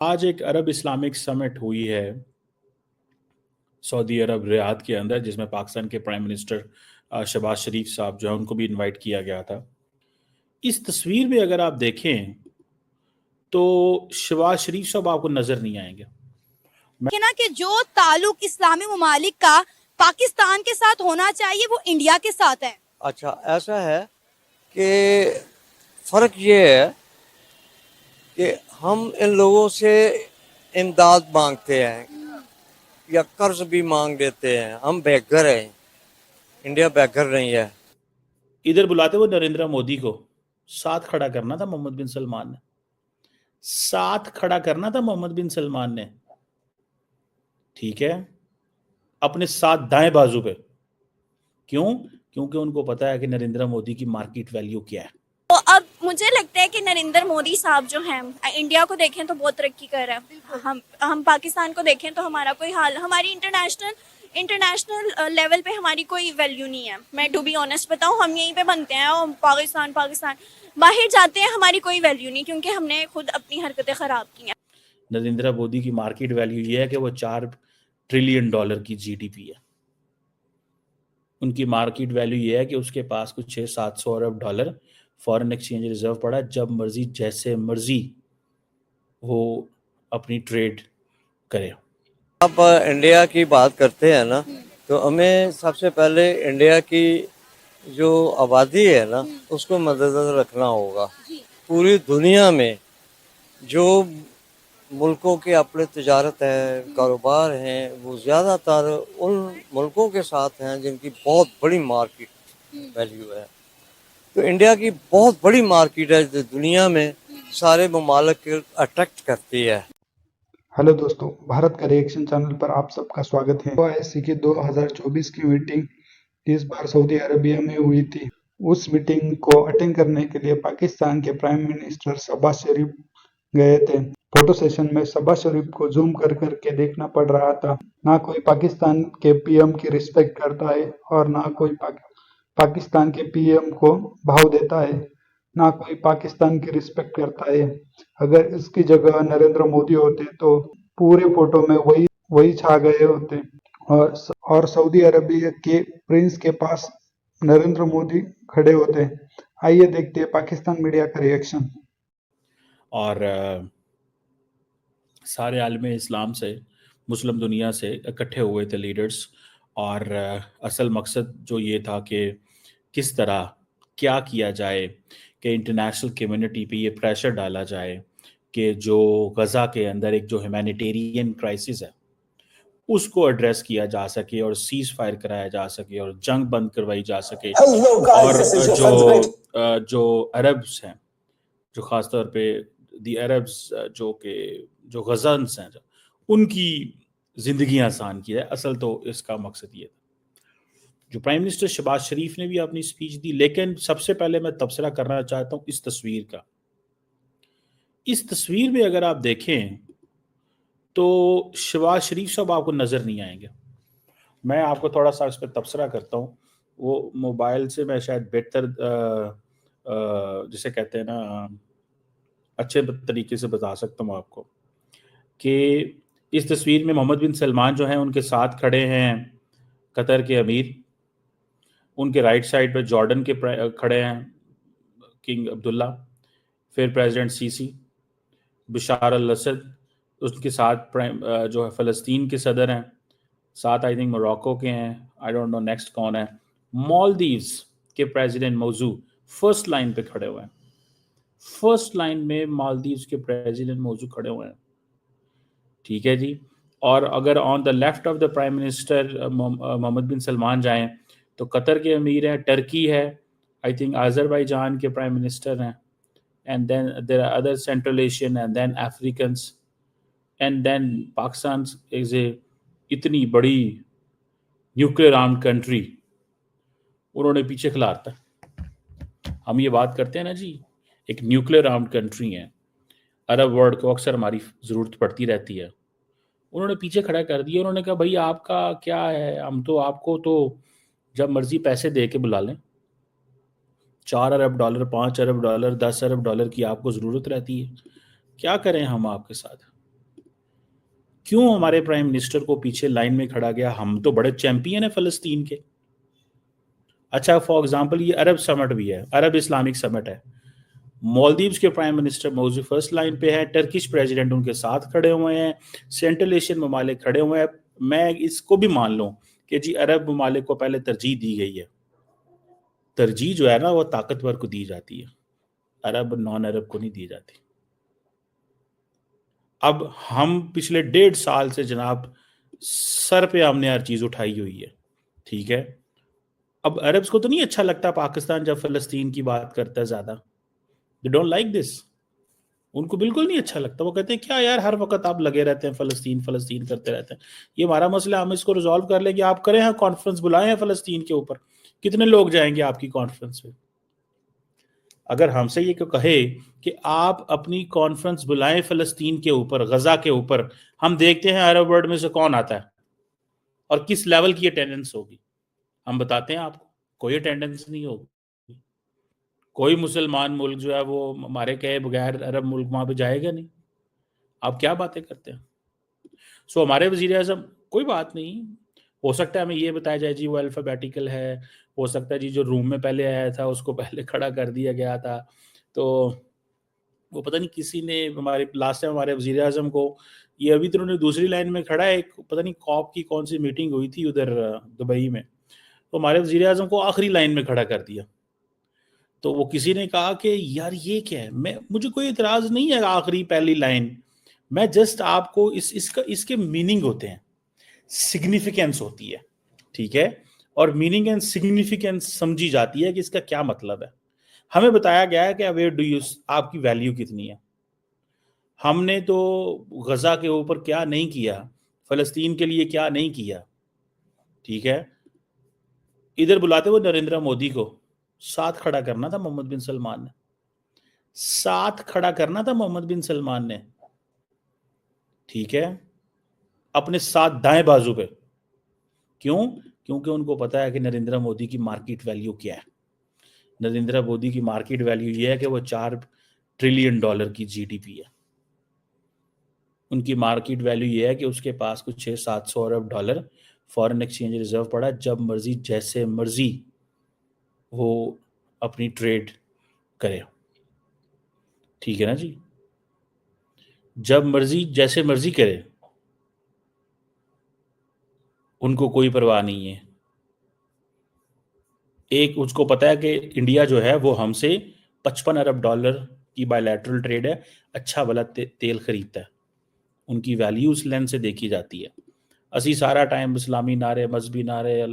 आज एक अरब Islamic summit हुई है सऊदी अरब रियाद के अंदर, जिसमें पाकिस्तान के प्राइम मिनिस्टर शहबाज शरीफ साहब जो है उनको भी इनवाइट किया गया था। इस तस्वीर में अगर आप देखें तो शहबाज शरीफ साहब आपको नजर नहीं आएंगे। ना कि जो ताल्लुक इस्लामी ममालिक का पाकिस्तान के साथ होना चाहिए वो इंडिया के साथ है। अच्छा, ऐसा है कि फ़र्क ये है कि हम इन लोगों से इमदाद मांगते हैं या कर्ज भी मांग देते हैं। हम बेघर हैं, इंडिया बेघर नहीं है। इधर बुलाते हुए नरेंद्र मोदी को साथ खड़ा करना था मोहम्मद बिन सलमान ने, साथ खड़ा करना था मोहम्मद बिन सलमान ने, ठीक है, अपने साथ दाएं बाजू पे। क्यों? क्योंकि उनको पता है कि नरेंद्र मोदी की मार्केट वैल्यू क्या है। तो अब मुझे लगता है कि नरेंद्र मोदी साहब जो हैं इंडिया को देखें तो बहुत तरक्की कर रहे हैं। हम पाकिस्तान को देखें तो हमारा कोई हाल, हमारी इंटरनेशनल लेवल पे हमारी कोई वैल्यू नहीं है। मैं टू बी ऑनेस्ट बताऊं, हम यहीं पे बनते हैं और पाकिस्तान बाहर जाते हैं, हमारी कोई वैल्यू नहीं, क्योंकि हमने खुद अपनी हरकतें खराब की हैं। नरेंद्र मोदी की मार्केट वैल्यू ये है कि वो $4 ट्रिलियन की जीडीपी है। उनकी मार्केट वैल्यू ये है कि उसके पास कुछ 600-700 अरब डॉलर फॉरेन एक्सचेंज रिजर्व पड़ा है, जब मर्जी जैसे मर्जी वो अपनी ट्रेड करे। अब इंडिया की बात करते हैं ना, तो हमें सबसे पहले इंडिया की जो आबादी है ना उसको मद्देनजर रखना होगा। पूरी दुनिया में जो मुल्कों के अपने तिजारत है, कारोबार हैं, वो ज़्यादातर उन मुल्कों के साथ हैं जिनकी बहुत बड़ी मार्केट वैल्यू है। तो इंडिया की बहुत बड़ी मार्केट है जो दुनिया में सारे ममालिक को अट्रैक्ट करती है। हेलो दोस्तों, भारत का रिएक्शन चैनल पर आप सबका स्वागत है। OIC की 2024 की मीटिंग इस बार सऊदी अरेबिया में हुई थी। उस मीटिंग को अटेंड करने के लिए पाकिस्तान के प्राइम मिनिस्टर शहबाज शरीफ गए थे। फोटो सेशन में शहबाज शरीफ को जूम कर करके देखना पड़ रहा था। ना कोई पाकिस्तान के पीएम की रिस्पेक्ट करता है और ना कोई पाकिस्तान के पीएम को भाव देता है, ना कोई पाकिस्तान की रिस्पेक्ट करता है। अगर इसकी जगह नरेंद्र मोदी होते तो पूरे फोटो में वही छा गए होते। और सऊदी अरबिया के प्रिंस के पास नरेंद्र मोदी खड़े होते। आइए देखते हैं पाकिस्तान मीडिया का रिएक्शन। और सारे आलम इस्लाम से, मुस्लिम दुनिया से इकट्ठे हुए थे लीडर्स, और असल मकसद जो ये था कि किस तरह क्या किया जाए कि इंटरनेशनल कम्युनिटी पे ये प्रेशर डाला जाए कि जो गज़ा के अंदर एक जो ह्यूमैनिटेरियन क्राइसिस है उसको एड्रेस किया जा सके और सीज फायर कराया जा सके और जंग बंद करवाई जा सके। और जो अरब्स हैं, जो ख़ासतौर पे दी अरब्स जो गज़न्स हैं, उनकी ज़िंदगी आसान की जाए। असल तो इसका मकसद ये था। जो प्राइम मिनिस्टर शहबाज शरीफ ने भी अपनी स्पीच दी, लेकिन सबसे पहले मैं तबसरा करना चाहता हूँ इस तस्वीर का। इस तस्वीर में अगर आप देखें तो शहबाज शरीफ साहब आपको नज़र नहीं आएंगे। मैं आपको थोड़ा सा इस पर तबसरा करता हूँ। वो मोबाइल से मैं शायद बेहतर जिसे कहते हैं ना अच्छे तरीके से बता सकता हूँ आपको कि इस तस्वीर में मोहम्मद बिन सलमान जो हैं उनके साथ खड़े हैं कतर के अमीर। उनके राइट साइड पे जॉर्डन के खड़े हैं किंग अब्दुल्ला, फिर प्रेसिडेंट सीसी, बशार अल असद, उसके साथ जो है फ़लस्तीन के सदर हैं, साथ आई थिंक मोरक्को के हैं, आई डोंट नो नेक्स्ट कौन है। मालदीव्स के प्रेसिडेंट मौजू फर्स्ट लाइन पे खड़े हुए हैं। फर्स्ट लाइन में मालदीव्स के प्रेसिडेंट मौजू खड़े हुए हैं, ठीक है जी। और अगर on the left of the prime minister Mohammed bin Salman जाएं तो कतर के अमीर हैं, टर्की है, आई थिंक अजरबैजान के प्राइम मिनिस्टर हैं, and then there are other Central Asian and then Africans and then Pakistan is a इतनी बड़ी न्यूक्लियर आर्म्ड कंट्री उन्होंने पीछे खिला रखा। हम ये बात करते हैं ना जी, एक न्यूक्लियर आर्म्ड कंट्री है, अरब वर्ल्ड को अक्सर हमारी ज़रूरत पड़ती रहती है, उन्होंने पीछे खड़ा कर दिया। उन्होंने कहा भाई आपका क्या है, हम तो आपको तो जब मर्जी पैसे दे के बुला लें। 4 अरब डॉलर, 5 अरब डॉलर, 10 अरब डॉलर की आपको ज़रूरत रहती है, क्या करें हम आपके साथ। کیوں ہمارے پرائم منسٹر کو پیچھے لائن میں کھڑا گیا؟ ہم تو بڑے چیمپئن ہیں فلسطین کے. اچھا فار ایگزامپل یہ عرب سمٹ بھی ہے, عرب اسلامک سمٹ ہے, مالدیوز کے پرائم منسٹر موضوع فرسٹ لائن پہ ہے, ٹرکش پریزیڈنٹ ان کے ساتھ کھڑے ہوئے ہیں, سینٹرل ایشین ممالک کھڑے ہوئے ہیں. میں اس کو بھی مان لوں کہ جی عرب ممالک کو پہلے ترجیح دی گئی ہے, ترجیح جو ہے نا وہ طاقتور کو دی جاتی ہے, عرب نان عرب کو نہیں دی جاتی. اب ہم پچھلے 1.5 سال سے جناب سر پہ ہم نے ہر چیز اٹھائی ہوئی ہے, ٹھیک ہے. اب عربز کو تو نہیں اچھا لگتا پاکستان جب فلسطین کی بات کرتا ہے زیادہ, they don't like this. ان کو بالکل نہیں اچھا لگتا. وہ کہتے ہیں کیا یار ہر وقت آپ لگے رہتے ہیں فلسطین فلسطین کرتے رہتے ہیں, یہ ہمارا مسئلہ, ہم اس کو ریزالو کر لیں گے. آپ کریں ہیں کانفرنس بلائیں ہیں فلسطین کے اوپر, کتنے لوگ جائیں گے آپ کی کانفرنس پہ؟ اگر ہم سے یہ کہے کہ آپ اپنی کانفرنس بلائیں فلسطین کے اوپر, غزہ کے اوپر, ہم دیکھتے ہیں عرب ورلڈ میں سے کون آتا ہے اور کس لیول کی اٹینڈنس ہوگی. ہم بتاتے ہیں آپ کو کوئی اٹینڈنس نہیں ہوگی. کوئی مسلمان ملک جو ہے وہ ہمارے کہے بغیر عرب ملک وہاں پہ جائے گا نہیں. آپ کیا باتیں کرتے ہیں؟ سو ہمارے وزیر اعظم, کوئی بات نہیں, ہو سکتا ہے ہمیں یہ بتایا جائے جی وہ الفابیٹیکل ہے, ہو سکتا ہے جی جو روم میں پہلے آیا تھا اس کو پہلے کھڑا کر دیا گیا تھا. تو وہ پتہ نہیں کسی نے ہمارے لاسٹ ٹائم ہمارے وزیر اعظم کو, یہ ابھی تو انہوں نے دوسری لائن میں کھڑا ہے, ایک پتہ نہیں کاپ کی کون سی میٹنگ ہوئی تھی ادھر دبئی میں, تو ہمارے وزیر اعظم کو آخری لائن میں کھڑا کر دیا. تو وہ کسی نے کہا کہ یار یہ کیا ہے, مجھے کوئی اعتراض نہیں ہے آخری پہلی لائن, میں جسٹ آپ کو اس کے میننگ ہوتے ہیں, سگنیفیکینس ہوتی ہے, ٹھیک ہے, اور میننگ اینڈ سگنیفیکینس سمجھی جاتی ہے کہ اس کا کیا مطلب ہے. ہمیں بتایا گیا ہے کہ اویئر ڈو یو, آپ کی ویلیو کتنی ہے. ہم نے تو غزہ کے اوپر کیا نہیں کیا, فلسطین کے لیے کیا نہیں کیا, ٹھیک ہے. ادھر بلاتے ہوئے نریندر مودی کو ساتھ کھڑا کرنا تھا محمد بن سلمان نے, ساتھ کھڑا کرنا تھا محمد بن سلمان نے, ٹھیک ہے, اپنے ساتھ دائیں بازو پہ. کیوں؟ کیونکہ ان کو پتا ہے کہ نریندر مودی کی مارکیٹ ویلیو کیا ہے. نریندر مودی کی مارکیٹ ویلیو یہ ہے کہ وہ $4 ٹریلین کی جی ڈی پی ہے. ان کی مارکیٹ ویلیو یہ ہے کہ اس کے پاس کچھ 600-700 ارب $, فارن ایکسچینج ریزرو پڑا, جب مرضی جیسے مرضی وہ اپنی ٹریڈ کرے, ٹھیک ہے نا جی, جب مرضی جیسے مرضی کرے, ان کو کوئی پرواہ نہیں ہے. ایک اس کو پتا ہے کہ انڈیا جو ہے وہ ہم سے $55 ارب کی بائیلیٹرل ٹریڈ ہے, اچھا بھلا تیل خریدتا ہے. ان کی ویلیو اس لینس سے دیکھی جاتی ہے. اسی سارا ٹائم اسلامی نعرے, مذہبی نعرے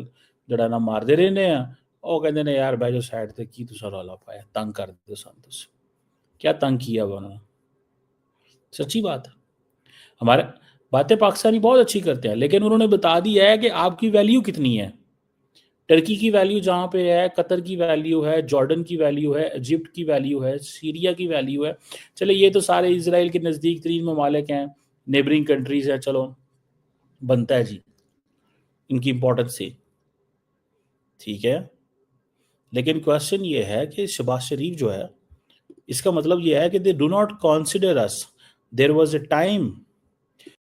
جڑا نہ مار دے رہے ہیں, وہ کہتے ہیں یار بھائی جو سائڈ تے کی تو رولا پایا, تنگ کر دے سن, کیا تنگ کیا وہ انہوں نے. سچی بات ہے, ہمارے باتیں پاکستانی بہت اچھی کرتے ہیں, لیکن انہوں نے بتا دیا ہے کہ آپ کی ویلیو کتنی ہے. ٹرکی کی ویلیو جہاں پہ ہے, قطر کی ویلیو ہے, جارڈن کی ویلیو ہے, ایجپٹ کی ویلیو ہے, سیریا کی ویلیو ہے. چلے یہ تو سارے اسرائیل کے نزدیک ترین ممالک ہیں, نیبرنگ کنٹریز ہیں, چلو بنتا ہے جی ان کی امپورٹنس سے, ٹھیک ہے. لیکن کوشچن یہ ہے کہ شہباز شریف جو ہے, اس کا مطلب یہ ہے کہ they do not consider us. There was a time